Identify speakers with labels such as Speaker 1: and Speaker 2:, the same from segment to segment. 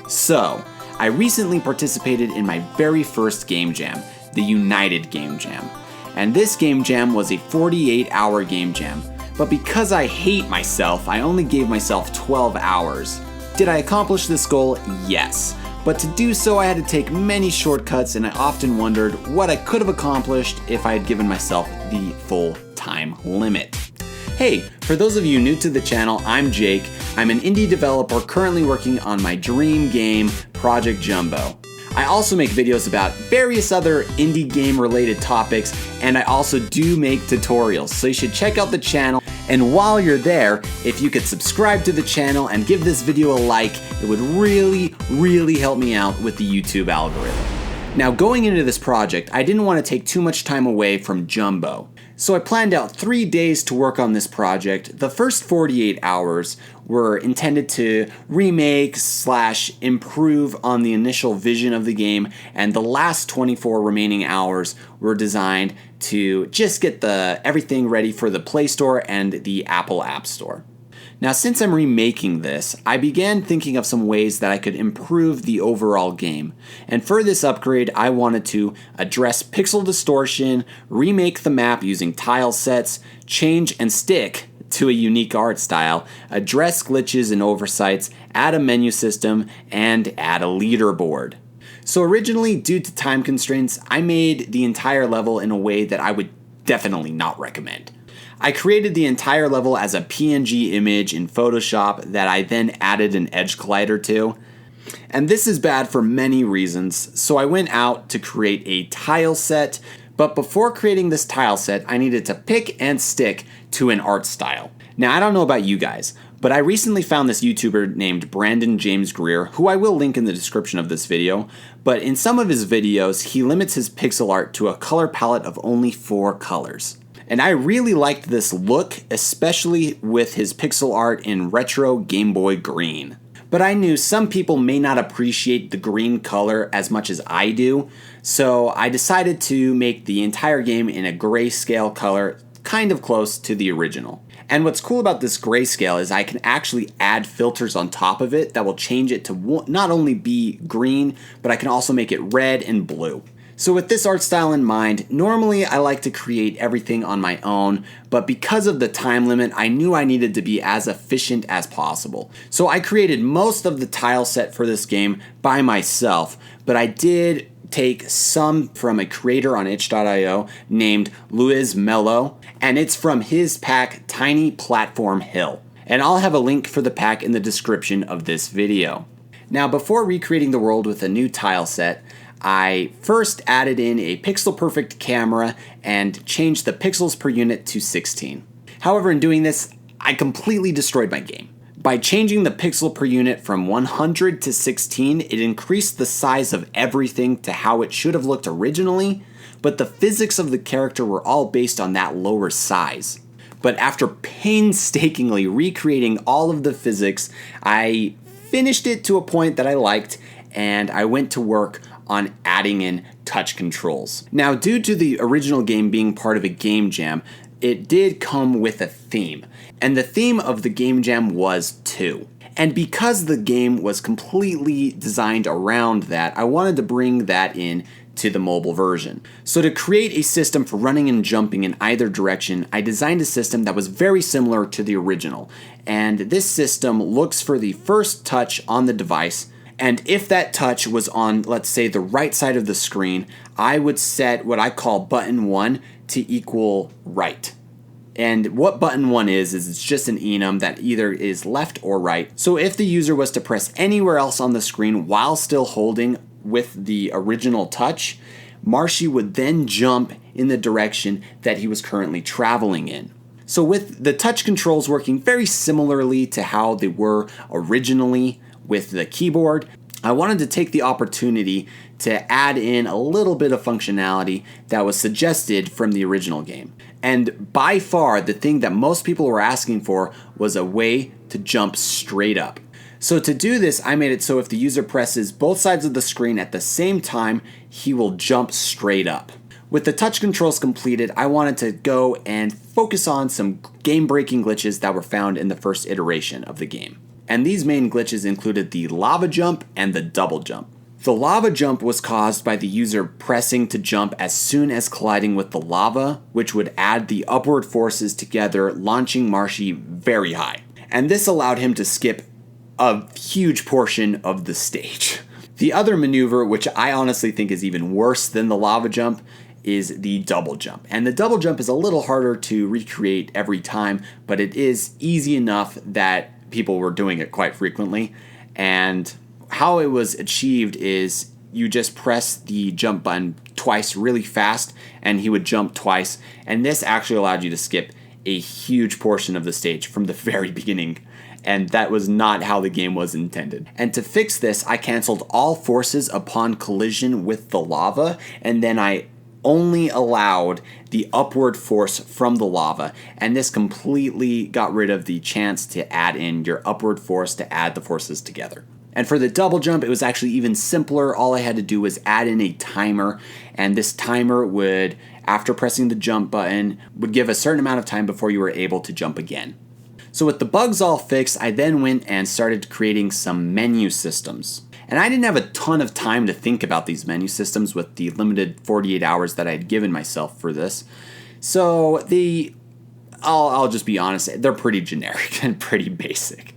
Speaker 1: So, I recently participated in my very first game jam, the United Game Jam. And this game jam was a 48-hour game jam. But because I hate myself, I only gave myself 12 hours. Did I accomplish this goal? Yes. But to do so, I had to take many shortcuts, and I often wondered what I could have accomplished if I had given myself the full time limit. Hey, for those of you new to the channel, I'm Jake. I'm an indie developer currently working on my dream game, Project Jumbo. I also make videos about various other indie game related topics, and I also do make tutorials, so you should check out the channel. And while you're there, if you could subscribe to the channel and give this video a like, it would really help me out with the YouTube algorithm. Now, going into this project, I didn't want to take too much time away from Jumbo. So I planned out 3 days to work on this project. The first 48 hours were intended to remake / improve on the initial vision of the game, and the last 24 remaining hours were designed to just get everything ready for the Play Store and the Apple App Store. Now, since I'm remaking this, I began thinking of some ways that I could improve the overall game. And for this upgrade, I wanted to address pixel distortion, remake the map using tile sets, change and stick to a unique art style, address glitches and oversights, add a menu system, and add a leaderboard. So originally, due to time constraints, I made the entire level in a way that I would definitely not recommend. I created the entire level as a PNG image in Photoshop that I then added an edge collider to. And this is bad for many reasons, so I went out to create a tile set, but before creating this tile set, I needed to pick and stick to an art style. Now, I don't know about you guys, but I recently found this YouTuber named Brandon James Greer, who I will link in the description of this video, but in some of his videos, he limits his pixel art to a color palette of only 4 colors. And I really liked this look, especially with his pixel art in retro Game Boy green. But I knew some people may not appreciate the green color as much as I do, so I decided to make the entire game in a grayscale color, kind of close to the original. And what's cool about this grayscale is I can actually add filters on top of it that will change it to not only be green, but I can also make it red and blue. So with this art style in mind, normally I like to create everything on my own, but because of the time limit, I knew I needed to be as efficient as possible. So I created most of the tile set for this game by myself, but I did take some from a creator on itch.io named Luis Mello, and it's from his pack Tiny Platform Hill. And I'll have a link for the pack in the description of this video. Now, before recreating the world with a new tile set, I first added in a pixel-perfect camera and changed the pixels per unit to 16. However, in doing this, I completely destroyed my game. By changing the pixel per unit from 100 to 16, it increased the size of everything to how it should have looked originally, but the physics of the character were all based on that lower size. But after painstakingly recreating all of the physics, I finished it to a point that I liked, and I went to work on adding in touch controls. Now, due to the original game being part of a game jam, it did come with a theme. And the theme of the game jam was 2. And because the game was completely designed around that, I wanted to bring that in to the mobile version. So to create a system for running and jumping in either direction, I designed a system that was very similar to the original. And this system looks for the first touch on the device, and if that touch was on, let's say, the right side of the screen, I would set what I call button 1 to equal right. And what button 1 is it's just an enum that either is left or right. So if the user was to press anywhere else on the screen while still holding with the original touch, Marshy would then jump in the direction that he was currently traveling in. So with the touch controls working very similarly to how they were originally with the keyboard, I wanted to take the opportunity to add in a little bit of functionality that was suggested from the original game. And by far, the thing that most people were asking for was a way to jump straight up. So to do this, I made it so if the user presses both sides of the screen at the same time, he will jump straight up. With the touch controls completed, I wanted to go and focus on some game-breaking glitches that were found in the first iteration of the game. And these main glitches included the lava jump and the double jump. The lava jump was caused by the user pressing to jump as soon as colliding with the lava, which would add the upward forces together, launching Marshy very high. And this allowed him to skip a huge portion of the stage. The other maneuver, which I honestly think is even worse than the lava jump, is the double jump. And the double jump is a little harder to recreate every time, but it is easy enough that people were doing it quite frequently. And how it was achieved is you just press the jump button twice really fast, and he would jump twice. And this actually allowed you to skip a huge portion of the stage from the very beginning. And that was not how the game was intended. And to fix this, I canceled all forces upon collision with the lava, and then I only allowed the upward force from the lava, and this completely got rid of the chance to add in your upward force to add the forces together. And for the double jump, it was actually even simpler. All I had to do was add in a timer, and this timer would, after pressing the jump button, would give a certain amount of time before you were able to jump again. So with the bugs all fixed, I then went and started creating some menu systems. And I didn't have a ton of time to think about these menu systems with the limited 48 hours that I had given myself for this. So I'll just be honest, they're pretty generic and pretty basic.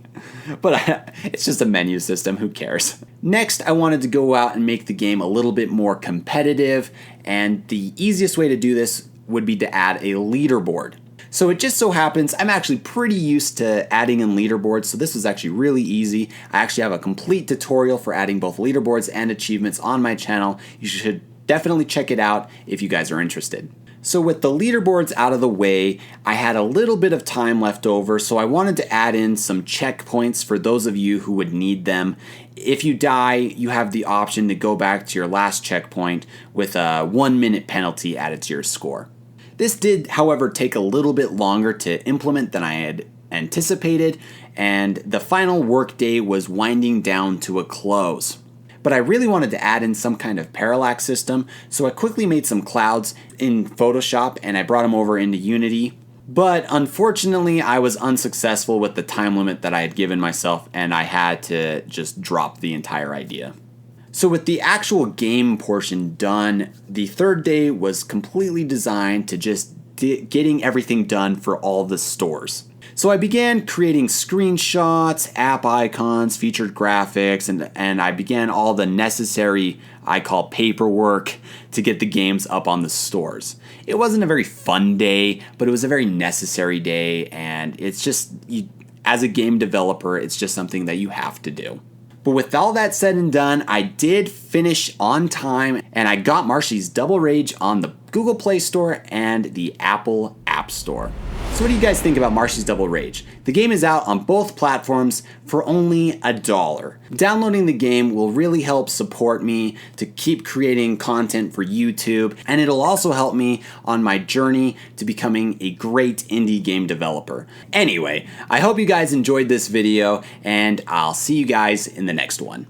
Speaker 1: But it's just a menu system, who cares? Next, I wanted to go out and make the game a little bit more competitive, and the easiest way to do this would be to add a leaderboard. So it just so happens I'm actually pretty used to adding in leaderboards, so this was actually really easy. I actually have a complete tutorial for adding both leaderboards and achievements on my channel. You should definitely check it out if you guys are interested. So with the leaderboards out of the way, I had a little bit of time left over, so I wanted to add in some checkpoints for those of you who would need them. If you die, you have the option to go back to your last checkpoint with a 1-minute penalty added to your score. This did, however, take a little bit longer to implement than I had anticipated, and the final workday was winding down to a close. But I really wanted to add in some kind of parallax system, so I quickly made some clouds in Photoshop and I brought them over into Unity. But unfortunately, I was unsuccessful with the time limit that I had given myself, and I had to just drop the entire idea. So with the actual game portion done, the third day was completely designed to just getting everything done for all the stores. So I began creating screenshots, app icons, featured graphics, and I began all the necessary, I call paperwork, to get the games up on the stores. It wasn't a very fun day, but it was a very necessary day, and it's just, as a game developer, it's just something that you have to do. But with all that said and done, I did finish on time, and I got Marshy's Double Rage on the Google Play Store and the Apple App Store. So what do you guys think about Marshy's Double Rage? The game is out on both platforms for only $1. Downloading the game will really help support me to keep creating content for YouTube, and it'll also help me on my journey to becoming a great indie game developer. Anyway, I hope you guys enjoyed this video, and I'll see you guys in the next one.